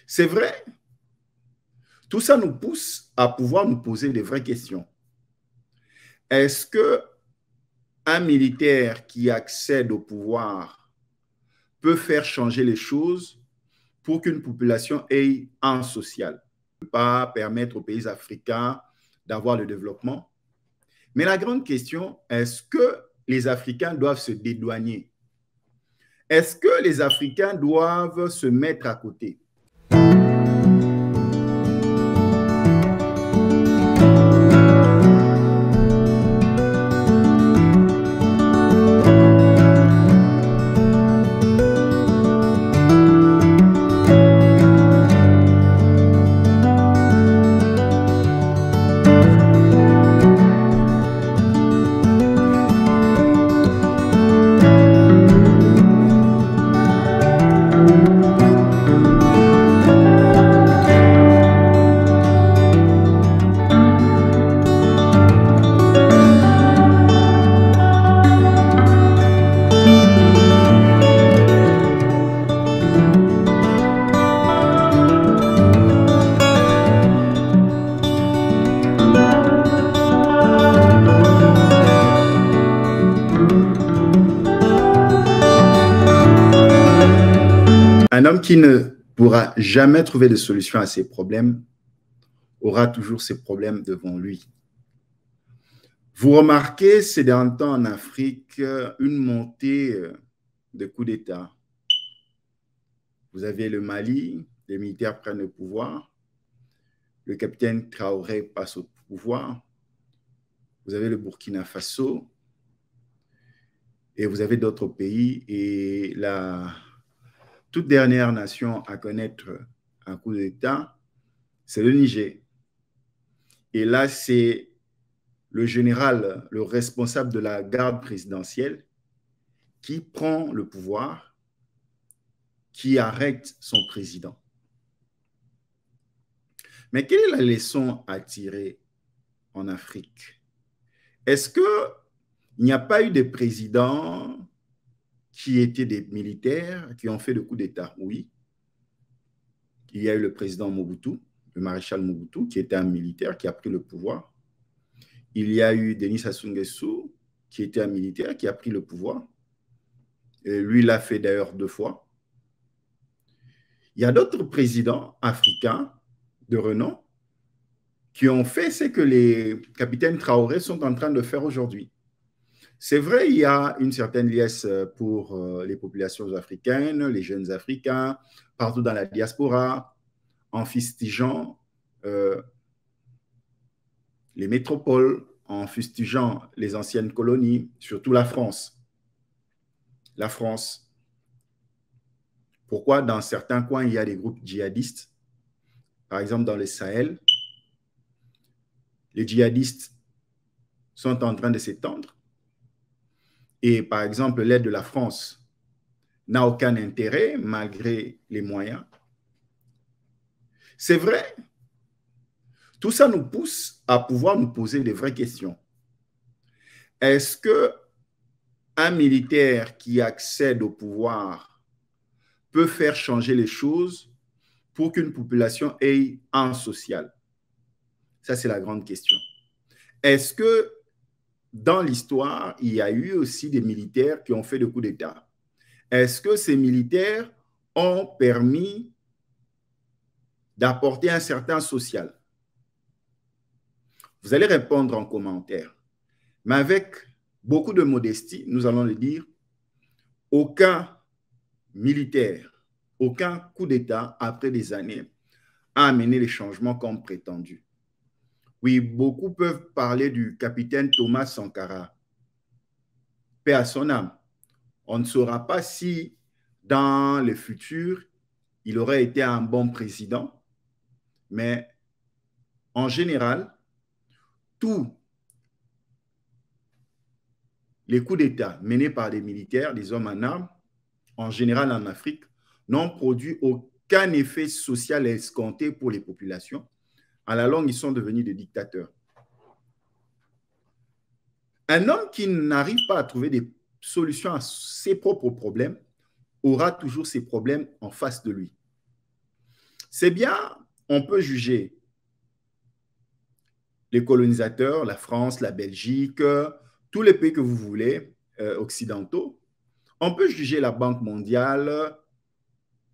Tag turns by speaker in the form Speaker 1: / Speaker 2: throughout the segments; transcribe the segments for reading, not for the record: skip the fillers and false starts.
Speaker 1: C'est vrai, tout ça nous pousse à pouvoir nous poser des vraies questions. Est-ce qu'un militaire qui accède au pouvoir peut faire changer les choses pour qu'une population ait un social? Ne peut pas permettre aux pays africains d'avoir le développement. Mais la grande question, est-ce que les Africains doivent se dédouaner? Est-ce que les Africains doivent se mettre à côté? Un homme qui ne pourra jamais trouver de solution à ses problèmes aura toujours ses problèmes devant lui. Vous remarquez ces derniers temps en Afrique une montée de coups d'État. Vous avez le Mali, les militaires prennent le pouvoir, le capitaine Traoré passe au pouvoir, vous avez le Burkina Faso et vous avez d'autres pays. Et la toute dernière nation à connaître un coup d'État, c'est le Niger. Et là, c'est le général, le responsable de la garde présidentielle, qui prend le pouvoir, qui arrête son président. Mais quelle est la leçon à tirer en Afrique? Est-ce qu'il n'y a pas eu de présidents qui étaient des militaires, qui ont fait le coup d'État? Oui. Il y a eu le président Mobutu, le maréchal Mobutu, qui était un militaire, qui a pris le pouvoir. Il y a eu Denis Sassou Nguesso, qui était un militaire, qui a pris le pouvoir. Et lui, l'a fait d'ailleurs 2 fois. Il y a d'autres présidents africains de renom qui ont fait ce que les capitaines Traoré sont en train de faire aujourd'hui. C'est vrai, il y a une certaine liesse pour les populations africaines, les jeunes Africains, partout dans la diaspora, en fustigeant les métropoles, en fustigeant les anciennes colonies, surtout la France. La France. Pourquoi dans certains coins, il y a des groupes djihadistes? Par exemple, dans le Sahel, les djihadistes sont en train de s'étendre. Et par exemple, l'aide de la France n'a aucun intérêt malgré les moyens. C'est vrai, tout ça nous pousse à pouvoir nous poser des vraies questions. Est-ce qu'un militaire qui accède au pouvoir peut faire changer les choses pour qu'une population ait un social? Ça, c'est la grande question. Est-ce que dans l'histoire, il y a eu aussi des militaires qui ont fait des coups d'État? Est-ce que ces militaires ont permis d'apporter un certain social? Vous allez répondre en commentaire. Mais avec beaucoup de modestie, nous allons le dire, aucun militaire, aucun coup d'État, après des années, a amené les changements comme prétendu. Oui, beaucoup peuvent parler du capitaine Thomas Sankara. Paix à son âme. On ne saura pas si, dans le futur, il aurait été un bon président, mais en général, tous les coups d'État menés par des militaires, des hommes en armes, en général en Afrique, n'ont produit aucun effet social escompté pour les populations. À la longue, ils sont devenus des dictateurs. Un homme qui n'arrive pas à trouver des solutions à ses propres problèmes aura toujours ses problèmes en face de lui. C'est bien, on peut juger les colonisateurs, la France, la Belgique, tous les pays que vous voulez, occidentaux. On peut juger la Banque mondiale.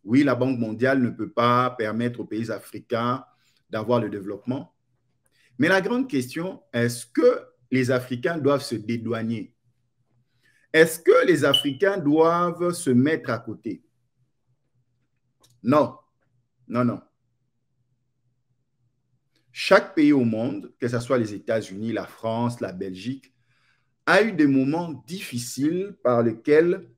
Speaker 1: Oui, la Banque mondiale ne peut pas permettre aux pays africains d'avoir le développement. Mais la grande question, est-ce que les Africains doivent se dédouaner? Est-ce que les Africains doivent se mettre à côté? Non, non, non. Chaque pays au monde, que ce soit les États-Unis, la France, la Belgique, a eu des moments difficiles par lesquels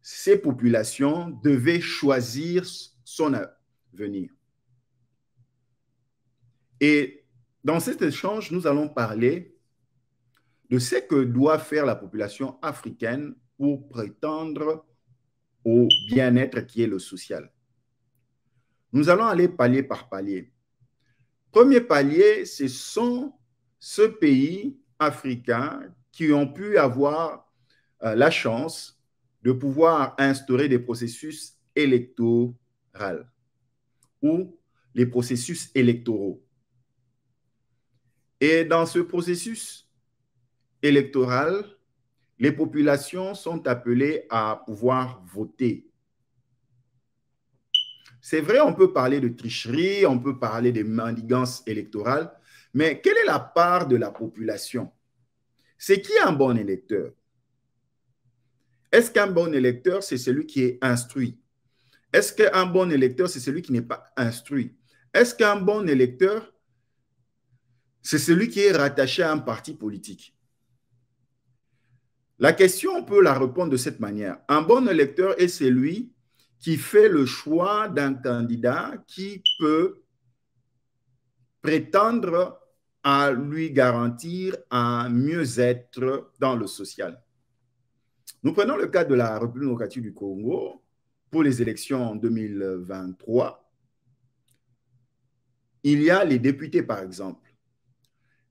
Speaker 1: ces populations devaient choisir son avenir. Et dans cet échange, nous allons parler de ce que doit faire la population africaine pour prétendre au bien-être qui est le social. Nous allons aller palier par palier. Premier palier, ce sont ceux pays africains qui ont pu avoir la chance de pouvoir instaurer des processus électoraux ou les processus électoraux. Et dans ce processus électoral, les populations sont appelées à pouvoir voter. C'est vrai, on peut parler de tricherie, on peut parler de manigances électorales, mais quelle est la part de la population? C'est qui un bon électeur? Est-ce qu'un bon électeur, c'est celui qui est instruit? Est-ce qu'un bon électeur, c'est celui qui n'est pas instruit? Est-ce qu'un bon électeur, c'est celui qui est rattaché à un parti politique? La question, on peut la répondre de cette manière. Un bon électeur est celui qui fait le choix d'un candidat qui peut prétendre à lui garantir un mieux-être dans le social. Nous prenons le cas de la République démocratique du Congo pour les élections en 2023. Il y a les députés, par exemple.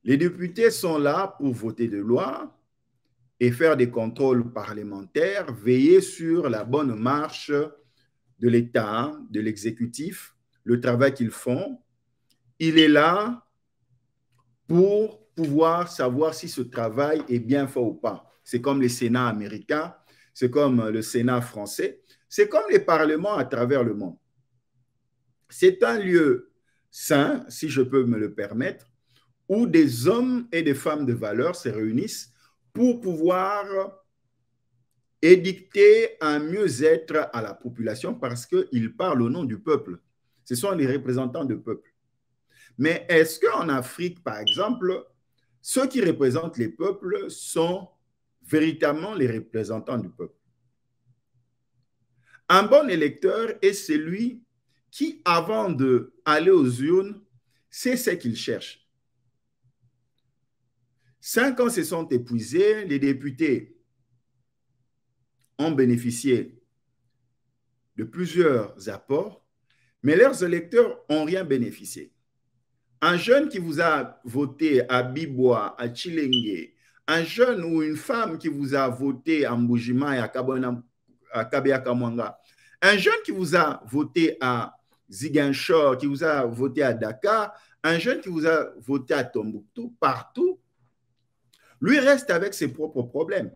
Speaker 1: Les députés sont là pour voter des lois et faire des contrôles parlementaires, veiller sur la bonne marche de l'État, de l'exécutif, le travail qu'ils font. Il est là pour pouvoir savoir si ce travail est bien fait ou pas. C'est comme le Sénat américain, c'est comme le Sénat français, c'est comme les parlements à travers le monde. C'est un lieu sain, si je peux me le permettre, où des hommes et des femmes de valeur se réunissent pour pouvoir édicter un mieux-être à la population parce qu'ils parlent au nom du peuple. Ce sont les représentants du peuple. Mais est-ce qu'en Afrique, par exemple, ceux qui représentent les peuples sont véritablement les représentants du peuple? Un bon électeur est celui qui, avant d'aller aux urnes, sait ce qu'il cherche. 5 ans se sont épuisés, les députés ont bénéficié de plusieurs apports, mais leurs électeurs n'ont rien bénéficié. Un jeune qui vous a voté à Bibois, à Chilenge, un jeune ou une femme qui vous a voté à Mbujima et à Kabea-Kamwanga, un jeune qui vous a voté à Ziguinchor, qui vous a voté à Dakar, un jeune qui vous a voté à Tombouctou, partout, lui reste avec ses propres problèmes.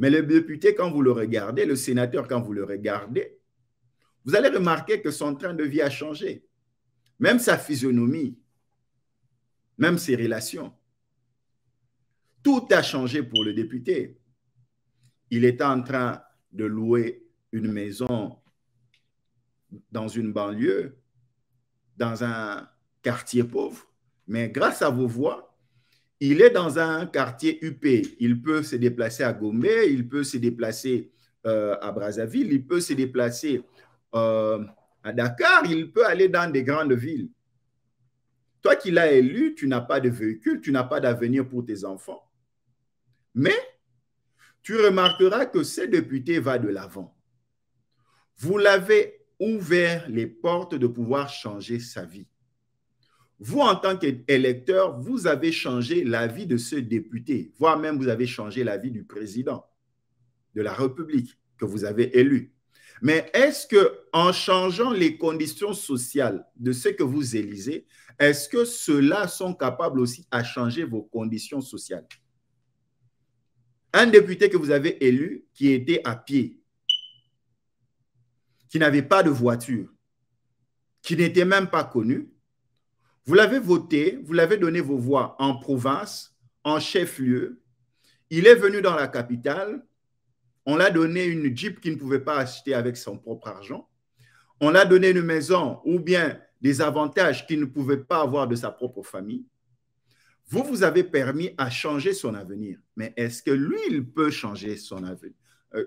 Speaker 1: Mais le député, quand vous le regardez, le sénateur, quand vous le regardez, vous allez remarquer que son train de vie a changé. Même sa physionomie, même ses relations. Tout a changé pour le député. Il est en train de louer une maison dans une banlieue, dans un quartier pauvre, mais grâce à vos voix, il est dans un quartier huppé. Il peut se déplacer à Gombe, il peut se déplacer à Brazzaville, il peut se déplacer à Dakar, il peut aller dans des grandes villes. Toi qui l'as élu, tu n'as pas de véhicule, tu n'as pas d'avenir pour tes enfants. Mais tu remarqueras que ce député va de l'avant. Vous l'avez ouvert les portes de pouvoir changer sa vie. Vous, en tant qu'électeur, vous avez changé la vie de ce député, voire même vous avez changé la vie du président de la République que vous avez élu. Mais est-ce qu'en changeant les conditions sociales de ce que vous élisez, est-ce que ceux-là sont capables aussi à changer vos conditions sociales? Un député que vous avez élu qui était à pied, qui n'avait pas de voiture, qui n'était même pas connu, vous l'avez voté, vous l'avez donné vos voix en province, en chef-lieu, il est venu dans la capitale, on l'a donné une Jeep qu'il ne pouvait pas acheter avec son propre argent, on l'a donné une maison ou bien des avantages qu'il ne pouvait pas avoir de sa propre famille. Vous avez permis à changer son avenir. Mais est-ce que lui, il peut changer son avenir?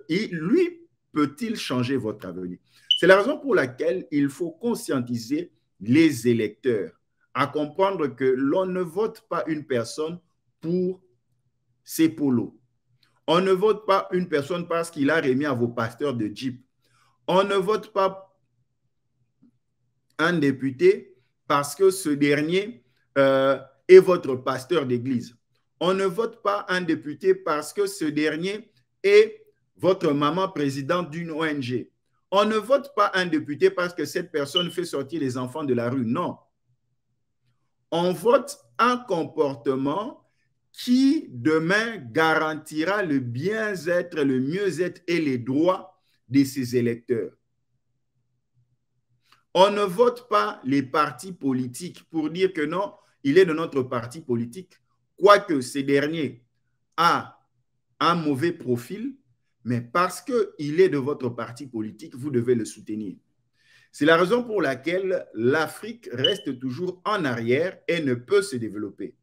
Speaker 1: Lui, peut-il changer votre avenir? C'est la raison pour laquelle il faut conscientiser les électeurs à comprendre que l'on ne vote pas une personne pour ses polos. On ne vote pas une personne parce qu'il a remis à vos pasteurs de Jeep. On ne vote pas un député parce que ce dernier est votre pasteur d'église. On ne vote pas un député parce que ce dernier est votre maman présidente d'une ONG. On ne vote pas un député parce que cette personne fait sortir les enfants de la rue. Non. On vote un comportement qui demain garantira le bien-être, le mieux-être et les droits de ses électeurs. On ne vote pas les partis politiques pour dire que non, il est de notre parti politique, quoique ces derniers a un mauvais profil, mais parce qu'il est de votre parti politique, vous devez le soutenir. C'est la raison pour laquelle l'Afrique reste toujours en arrière et ne peut se développer.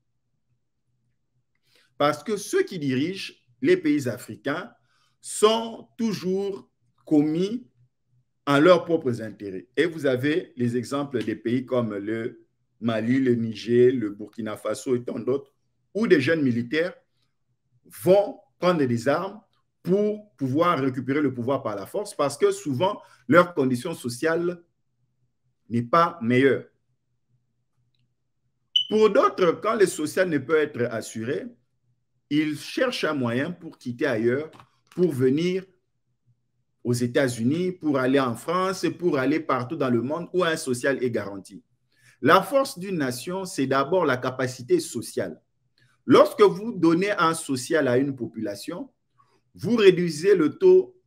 Speaker 1: Parce que ceux qui dirigent les pays africains sont toujours commis en leurs propres intérêts. Et vous avez les exemples des pays comme le Mali, le Niger, le Burkina Faso et tant d'autres, où des jeunes militaires vont prendre des armes pour pouvoir récupérer le pouvoir par la force parce que souvent, leur condition sociale n'est pas meilleure. Pour d'autres, quand le social ne peut être assuré, ils cherchent un moyen pour quitter ailleurs, pour venir aux États-Unis, pour aller en France, pour aller partout dans le monde où un social est garanti. La force d'une nation, c'est d'abord la capacité sociale. Lorsque vous donnez un social à une population, vous réduisez le taux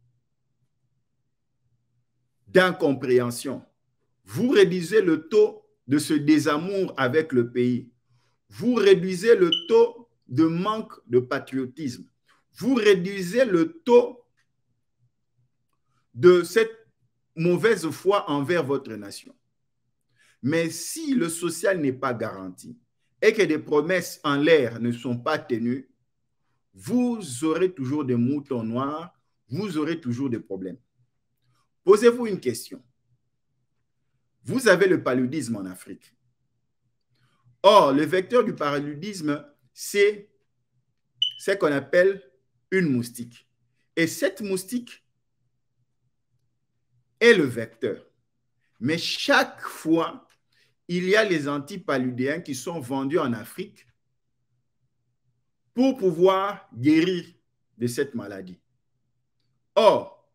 Speaker 1: d'incompréhension. Vous réduisez le taux de ce désamour avec le pays. Vous réduisez le taux de manque de patriotisme. Vous réduisez le taux de cette mauvaise foi envers votre nation. Mais si le social n'est pas garanti et que des promesses en l'air ne sont pas tenues, vous aurez toujours des moutons noirs, vous aurez toujours des problèmes. Posez-vous une question. Vous avez le paludisme en Afrique. Or, le vecteur du paludisme, c'est ce qu'on appelle une moustique. Et cette moustique est le vecteur. Mais chaque fois, il y a les antipaludéens qui sont vendus en Afrique pour pouvoir guérir de cette maladie. Or,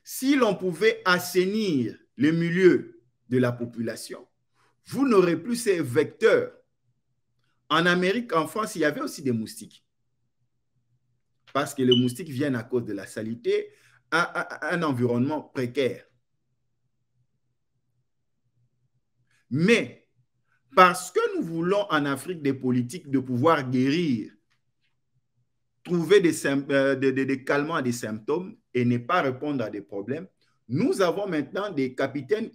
Speaker 1: si l'on pouvait assainir le milieu de la population, vous n'aurez plus ces vecteurs. En Amérique, en France, il y avait aussi des moustiques. Parce que les moustiques viennent à cause de la saleté, à un environnement précaire. Mais parce que nous voulons en Afrique des politiques de pouvoir guérir, trouver des calmants à des symptômes et ne pas répondre à des problèmes, nous avons maintenant des capitaines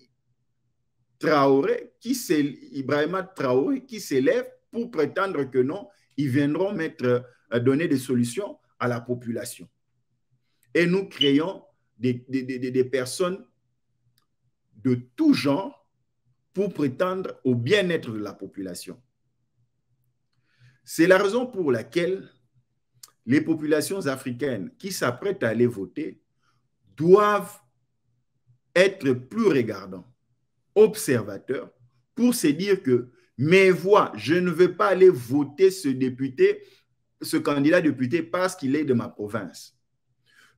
Speaker 1: Traoré, Ibrahima Traoré, qui s'élèvent pour prétendre que non, ils viendront donner des solutions à la population. Et nous créons des personnes de tout genre pour prétendre au bien-être de la population. C'est la raison pour laquelle les populations africaines qui s'apprêtent à aller voter doivent être plus regardants, observateurs, pour se dire que mes voix, je ne veux pas aller voter ce député, ce candidat député parce qu'il est de ma province.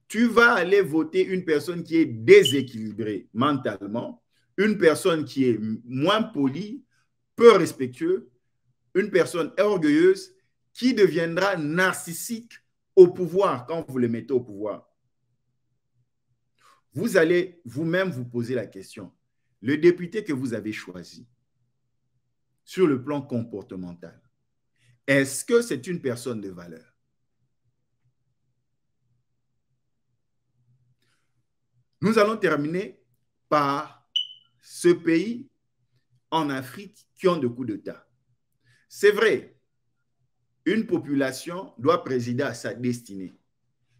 Speaker 1: tu vas aller voter une personne qui est déséquilibrée mentalement, une personne qui est moins polie, peu respectueuse, une personne orgueilleuse qui deviendra narcissique au pouvoir quand vous le mettez au pouvoir. Vous allez vous-même vous poser la question, le député que vous avez choisi sur le plan comportemental, est-ce que c'est une personne de valeur? Nous allons terminer par ce pays en Afrique qui ont de coups d'État. C'est vrai, une population doit présider à sa destinée,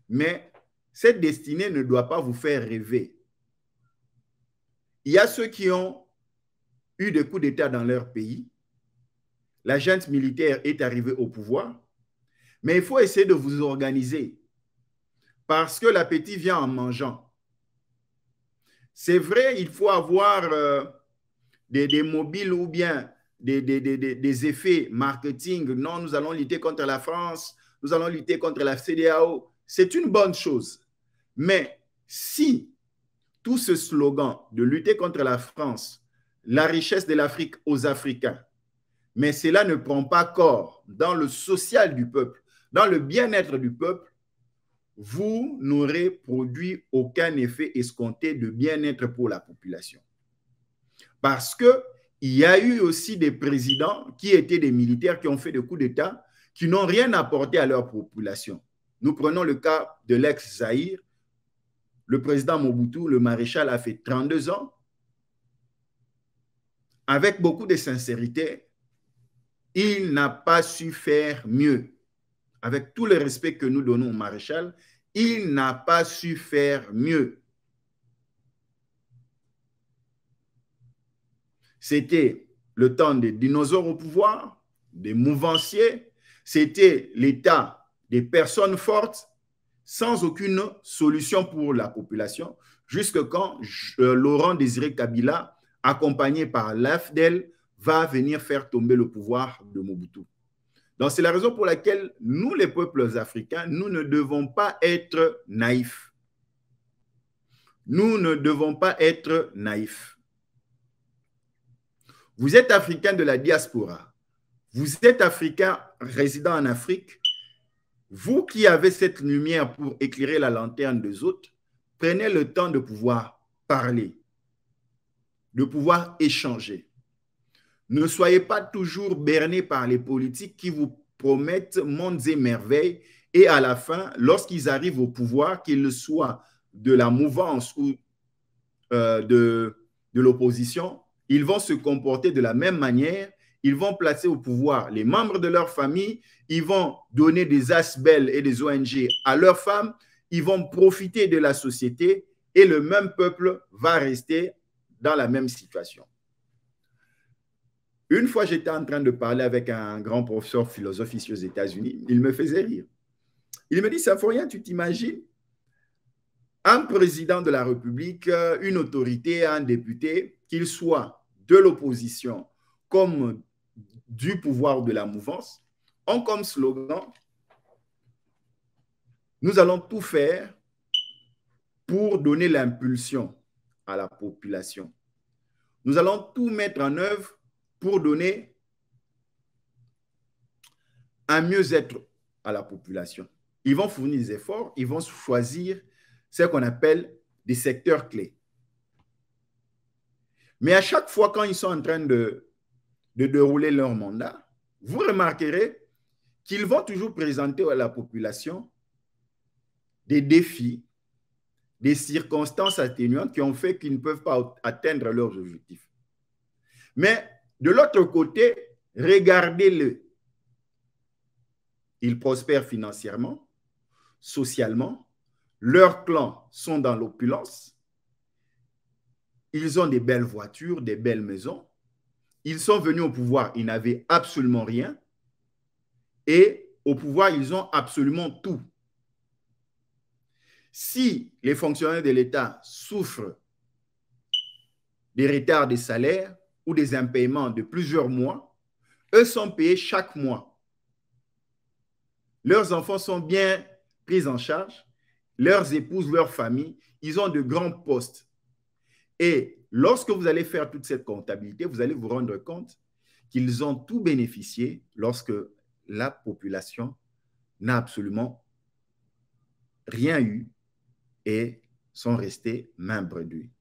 Speaker 1: mais cette destinée ne doit pas vous faire rêver. Il y a ceux qui ont eu des coups d'État dans leur pays. La junte militaire est arrivée au pouvoir, mais il faut essayer de vous organiser parce que l'appétit vient en mangeant. C'est vrai, il faut avoir des mobiles ou bien des effets marketing. Non, nous allons lutter contre la France, nous allons lutter contre la CEDEAO. C'est une bonne chose. Mais si tout ce slogan de lutter contre la France, la richesse de l'Afrique aux Africains, mais cela ne prend pas corps dans le social du peuple, dans le bien-être du peuple, vous n'aurez produit aucun effet escompté de bien-être pour la population. Parce qu'il y a eu aussi des présidents qui étaient des militaires qui ont fait des coups d'État qui n'ont rien apporté à leur population. Nous prenons le cas de l'ex-Zaïre. Le président Mobutu, le maréchal, a fait 32 ans. Avec beaucoup de sincérité, il n'a pas su faire mieux. Avec tout le respect que nous donnons au maréchal, il n'a pas su faire mieux. C'était le temps des dinosaures au pouvoir, des mouvanciers, c'était l'état des personnes fortes sans aucune solution pour la population, jusque quand Laurent Désiré Kabila, accompagné par l'AFDEL, va venir faire tomber le pouvoir de Mobutu. Donc, c'est la raison pour laquelle nous, les peuples africains, nous ne devons pas être naïfs. Nous ne devons pas être naïfs. Vous êtes africain de la diaspora. Vous êtes africain résident en Afrique. Vous qui avez cette lumière pour éclairer la lanterne des autres, prenez le temps de pouvoir parler, de pouvoir échanger. Ne soyez pas toujours bernés par les politiques qui vous promettent mondes et merveilles et à la fin, lorsqu'ils arrivent au pouvoir, qu'ils soient de la mouvance ou de l'opposition, ils vont se comporter de la même manière, ils vont placer au pouvoir les membres de leur famille, ils vont donner des ASBEL et des ONG à leurs femmes, ils vont profiter de la société et le même peuple va rester dans la même situation. Une fois, j'étais en train de parler avec un grand professeur philosophe ici aux États-Unis. Il me faisait rire. Il me dit, Symphorien, tu t'imagines un président de la République, une autorité, un député, qu'il soit de l'opposition comme du pouvoir de la mouvance, ont comme slogan, nous allons tout faire pour donner l'impulsion à la population. Nous allons tout mettre en œuvre pour donner un mieux-être à la population. Ils vont fournir des efforts, ils vont choisir ce qu'on appelle des secteurs clés. Mais à chaque fois, quand ils sont en train de dérouler leur mandat, vous remarquerez qu'ils vont toujours présenter à la population des défis, des circonstances atténuantes qui ont fait qu'ils ne peuvent pas atteindre leurs objectifs. Mais de l'autre côté, regardez-le. Ils prospèrent financièrement, socialement, leurs clans sont dans l'opulence, ils ont des belles voitures, des belles maisons, ils sont venus au pouvoir, ils n'avaient absolument rien, et au pouvoir, ils ont absolument tout. Si les fonctionnaires de l'État souffrent des retards des salaires ou des impaiements de plusieurs mois, eux sont payés chaque mois. Leurs enfants sont bien pris en charge leurs épouses, leurs familles, ils ont de grands postes. Et lorsque vous allez faire toute cette comptabilité, vous allez vous rendre compte qu'ils ont tout bénéficié lorsque la population n'a absolument rien eu et sont restés main bredouille.